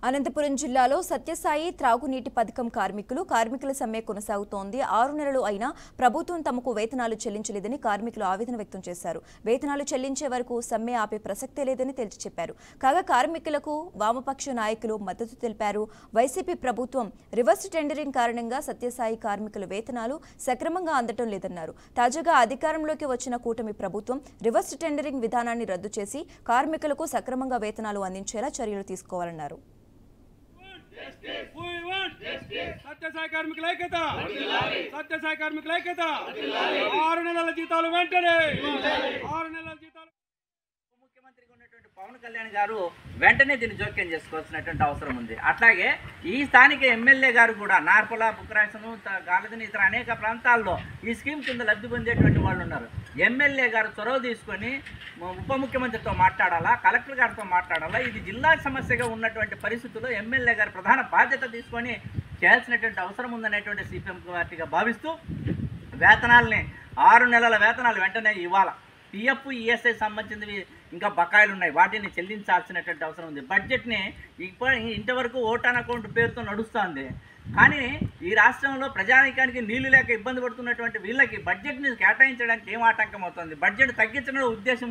అనంతపురం జిల్లాలో సత్యసాయి త్రాగునీటి పథకం కార్మికుల సమ్మె కొనసాగుతోంది. 6 నెలలు అయినా ప్రభుత్వం తమకు వేతనాలు చెల్లించలేదని కార్మికులు ఆవేదన వ్యక్తం చేశారు. వేతనాలు చెల్లించే వరకు సమ్మె ఆపే ప్రసక్తే లేదని తేల్చి చెప్పారు. కాగా కార్మికులకు వామపక్ష నాయకులు మద్దతు తెలిపారు. వైసీపీ ప్రభుత్వం రివర్స్ టెండరింగ్ కారణంగా సత్యసాయి కార్మికుల వేతనాలు సక్రమంగా అందటం లేదన్నారు. తాజాగా అధికారంలోకి వచ్చిన కూటమి ప్రభుత్వం రివర్స్ టెండరింగ్ విధానాన్ని రద్దు చేసి కార్మికులకు సక్రమంగా వేతనాలు అందించేలా చర్యలు తీసుకోవాలన్నారు. సత్యసాయి కార్మికుల ఐక్యత, సత్యసాయి కార్మికుల ఐక్యత. 6 నెలల జీతాలు వెంటనే, 6 నెలల జీతాలు. ముఖ్యమంత్రిగా ఉన్నటువంటి పవన్ కళ్యాణ్ గారు వెంటనే దీన్ని జోక్యం చేసుకోవాల్సినటువంటి అవసరం ఉంది. అట్లాగే ఈ స్థానిక ఎమ్మెల్యే గారు కూడా నార్పల, బుక్రాసము, గాలదిని ఇతర అనేక ప్రాంతాల్లో ఈ స్కీమ్ కింద లబ్ధి పొందేటువంటి వాళ్ళు ఉన్నారు. ఎమ్మెల్యే గారు చొరవ తీసుకొని ఉప ముఖ్యమంత్రితో మాట్లాడాలా, కలెక్టర్ గారితో మాట్లాడాలా. ఇది జిల్లా సమస్యగా ఉన్నటువంటి పరిస్థితుల్లో ఎమ్మెల్యే గారు ప్రధాన బాధ్యత తీసుకొని చేయాల్సినటువంటి అవసరం ఉందనేటువంటి సిపిఎం పార్టీగా భావిస్తూ వేతనాలని 6 నెలల వేతనాలు వెంటనే ఇవ్వాలి. పిఎఫ్, ఈఎస్ఐ సంబంధించినవి ఇంకా బకాయిలు ఉన్నాయి, వాటిని చెల్లించాల్సినటువంటి అవసరం ఉంది. బడ్జెట్ని ఇంతవరకు ఓటాన్ అకౌంట్ పేరుతో నడుస్తుంది. కానీ ఈ రాష్ట్రంలో ప్రజానీకానికి నీళ్లు లేక ఇబ్బంది పడుతున్నటువంటి వీళ్ళకి బడ్జెట్ని కేటాయించడానికి ఏం ఆటంకం అవుతుంది? బడ్జెట్ తగ్గించడం ఉద్దేశం